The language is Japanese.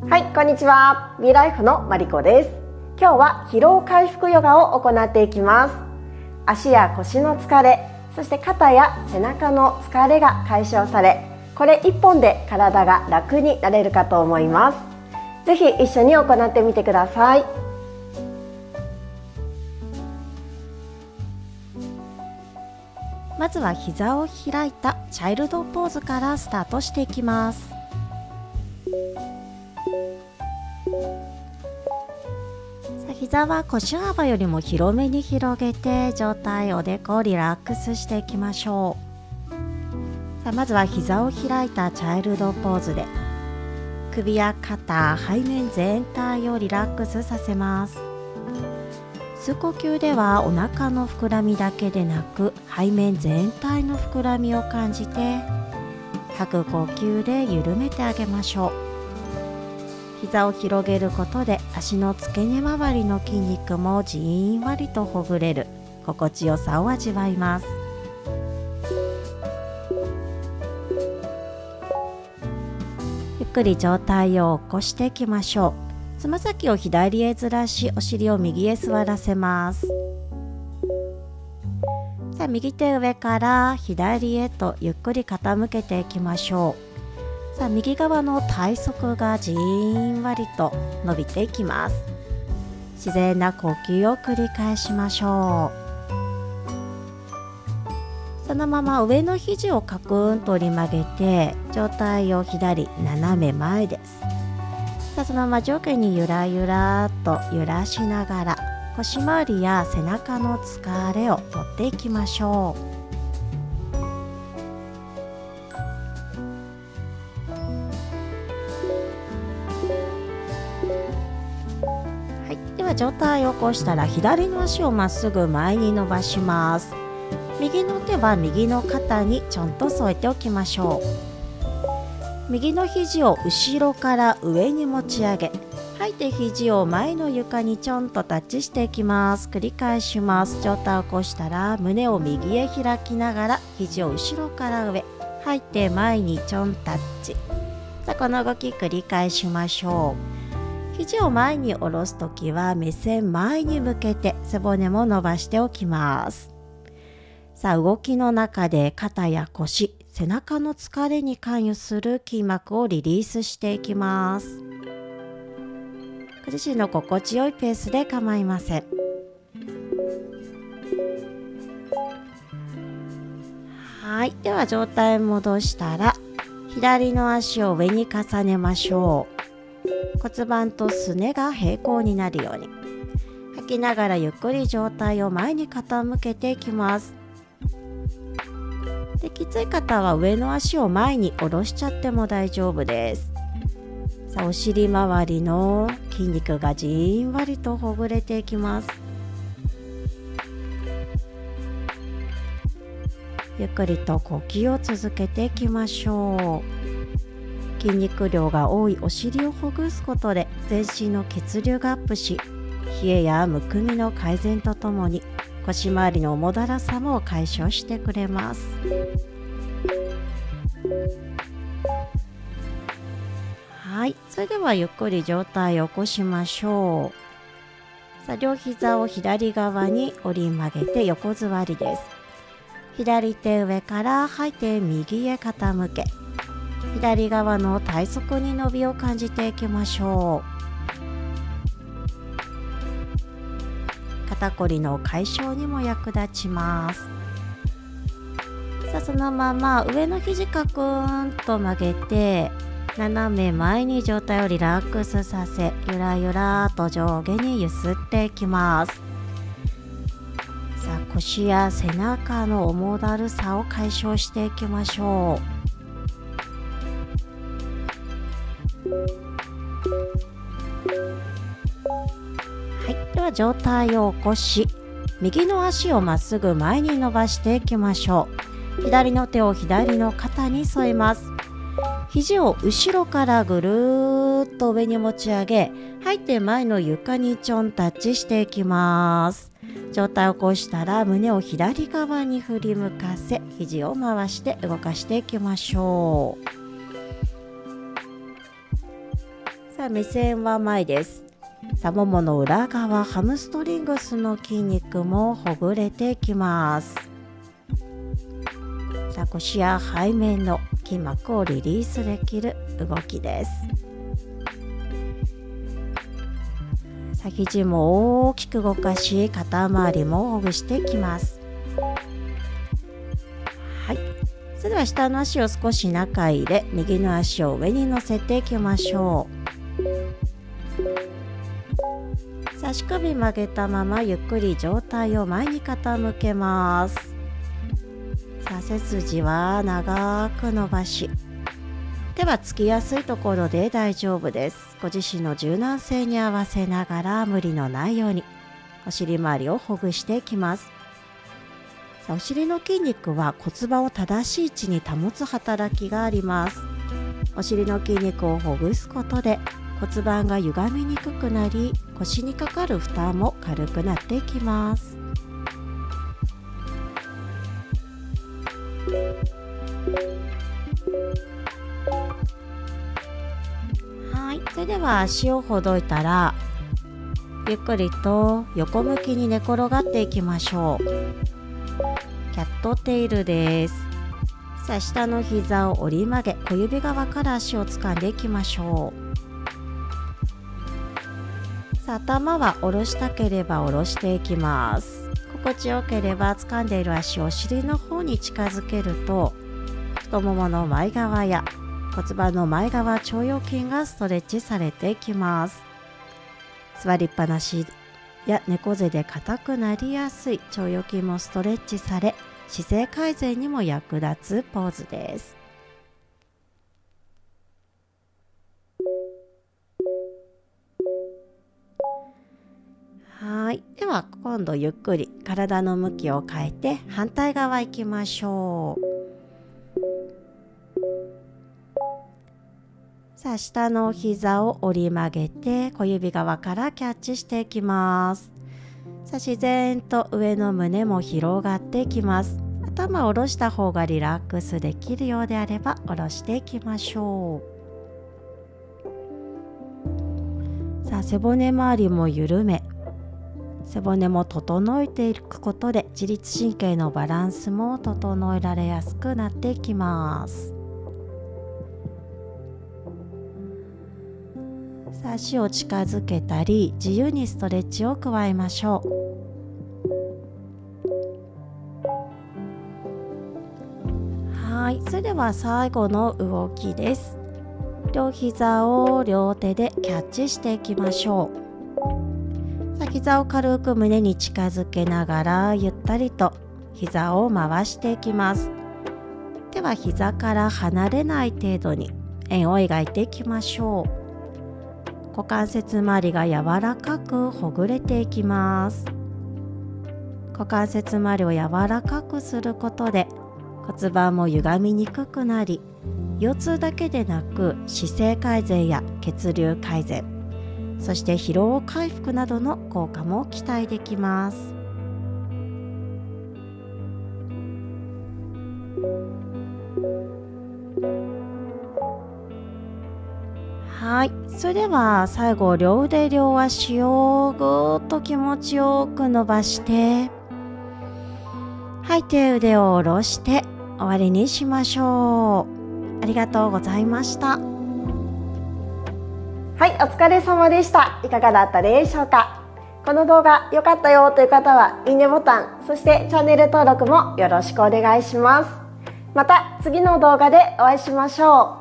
はい、こんにちは。ミーライフのマリコです。今日は疲労回復ヨガを行っていきます。足や腰の疲れ、そして肩や背中の疲れが解消され、これ一本で体が楽になれるかと思います。ぜひ一緒に行ってみてください。まずは膝を開いたチャイルドポーズからスタートしていきます。膝は腰幅よりも広めに広げて、上体おでこをリラックスしていきましょう。まずは膝を開いたチャイルドポーズで首や肩、背面全体をリラックスさせます。吸う呼吸ではお腹の膨らみだけでなく背面全体の膨らみを感じて、吐く呼吸で緩めてあげましょう。膝を広げることで足の付け根周りの筋肉もじんわりとほぐれる心地よさを味わいます。ゆっくり上体を起こしていきましょう。つま先を左へずらし、お尻を右へ座らせます。右手上から左へとゆっくり傾けていきましょう。右側の体側がじんわりと伸びていきます。自然な呼吸を繰り返しましょう。そのまま上の肘をカクンと折り曲げて、上体を左斜め前です。そのまま上下にゆらゆらと揺らしながら、腰回りや背中の疲れを取っていきましょう。はい、では上体を起こしたら左の足をまっすぐ前に伸ばします。右の手は右の肩にちょんと添えておきましょう。右の肘を後ろから上に持ち上げ、吐いて肘を前の床にちょんとタッチしていきます。繰り返します。上体を起こしたら胸を右へ開きながら肘を後ろから上、吐いて前にちょんタッチ。この動き繰り返しましょう。肘を前に下ろすときは目線前に向けて背骨も伸ばしておきます。動きの中で肩や腰、背中の疲れに関与する筋膜をリリースしていきます。ご自身の心地よいペースで構いません。はい、では上体戻したら左の足を上に重ねましょう。骨盤とすねが平行になるように吐きながらゆっくり上体を前に傾けていきます。で、きつい方は上の足を前に下ろしちゃっても大丈夫です。お尻周りの筋肉がじんわりとほぐれていきます。ゆっくりと呼吸を続けていきましょう。筋肉量が多いお尻をほぐすことで全身の血流がアップし、冷えやむくみの改善とともに腰回りの重だらさも解消してくれます。はい、それではゆっくり上体を起こしましょう。両膝を左側に折り曲げて横座りです。左手上から吐いて右へ傾け、左側の体側に伸びを感じていきましょう。肩こりの解消にも役立ちます。そのまま上の肘カクンと曲げて、斜め前に上体をリラックスさせ、ゆらゆらと上下にゆすっていきます。腰や背中の重だるさを解消していきましょう。はい、では上体を起こし、右の足をまっすぐ前に伸ばしていきましょう。左の手を左の肩に添えます。肘を後ろからぐるーっと上に持ち上げ、吐いて前の床にちょんタッチしていきます。上体を起こしたら胸を左側に振り向かせ、肘を回して動かしていきましょう。さあ目線は前です。さあももの裏側、ハムストリングスの筋肉もほぐれてきます。さあ腰や背面の筋膜をリリースできる動きです。さあ肘も大きく動かし、肩周りもほぐしていきます。はい、それでは下の足を少し中入れ、右の足を上に乗せていきましょう。さあ足首曲げたままゆっくり上体を前に傾けます。さあ背筋は長く伸ばし、手はつきやすいところで大丈夫です。ご自身の柔軟性に合わせながら無理のないようにお尻周りをほぐしていきます。さあお尻の筋肉は骨盤を正しい位置に保つ働きがあります。お尻の筋肉をほぐすことで骨盤が歪みにくくなり、腰にかかる負担も軽くなっていきます。はい、それでは足をほどいたらゆっくりと横向きに寝転がっていきましょう。キャットテイルです。さあ下の膝を折り曲げ、小指側から足を掴んでいきましょう。さあ頭は下ろしたければ下ろしていきます。心地よければ掴んでいる足をお尻の方に近づけると、太ももの前側や骨盤の前側腸腰筋がストレッチされていきます。座りっぱなしや猫背で硬くなりやすい腸腰筋もストレッチされ、姿勢改善にも役立つポーズです。はい、では今度ゆっくり体の向きを変えて反対側行きましょう。さあ下の膝を折り曲げて小指側からキャッチしていきます。さあ自然と上の胸も広がっていきます。頭を下ろした方がリラックスできるようであれば下ろしていきましょう。さあ背骨周りも緩め、背骨も整えていくことで自律神経のバランスも整えられやすくなっていきます。さあ足を近づけたり自由にストレッチを加えましょう。はい、それでは最後の動きです。両膝を両手でキャッチしていきましょう。さあ膝を軽く胸に近づけながらゆったりと膝を回していきます。では膝から離れない程度に円を描いていきましょう。股関節周りが柔らかくほぐれていきます。股関節周りを柔らかくすることで骨盤も歪みにくくなり、腰痛だけでなく姿勢改善や血流改善、そして疲労回復などの効果も期待できます。はい、それでは最後両腕両足をぐーっと気持ちよく伸ばして、吐いて腕を下ろして終わりにしましょう。ありがとうございました。はい、お疲れ様でした。いかがだったでしょうか。この動画良かったよという方はいいねボタン、そしてチャンネル登録もよろしくお願いします。また次の動画でお会いしましょう。